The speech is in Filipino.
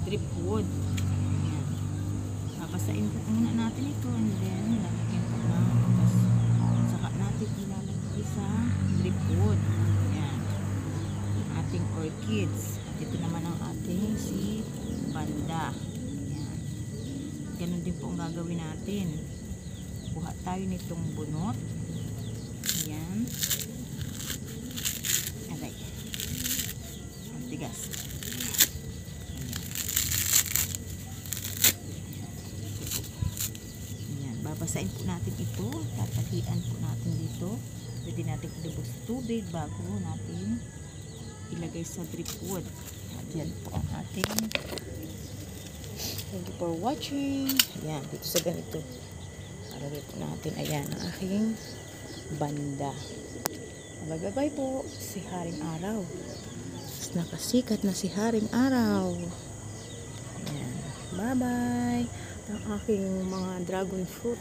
driftwood. Ayan. Babasain po muna natin ito and then lalagyan po na. Tapos saka natin ilalagay sa driftwood. Ayan. Ating orchids. Ito naman ang ating si banda. Ayan. Ganun din po ang gagawin natin. Kuha tayo nitong bunot. Ayan. Aray. Ang tigas. Ayan. Babasain po natin ito. Tatahian po natin dito. Pwede natin ilubos tubig bago natin ilagay sa driftwood. At yan po ang ating. Thank you for watching. Ayan. Dito sa ganito. Ilagay po natin. Ayan ang aking banda. Bye-bye po. Si Haring Araw. Nakasikat na si Haring Araw. Ayan. Bye-bye. Ang aking mga dragon fruit.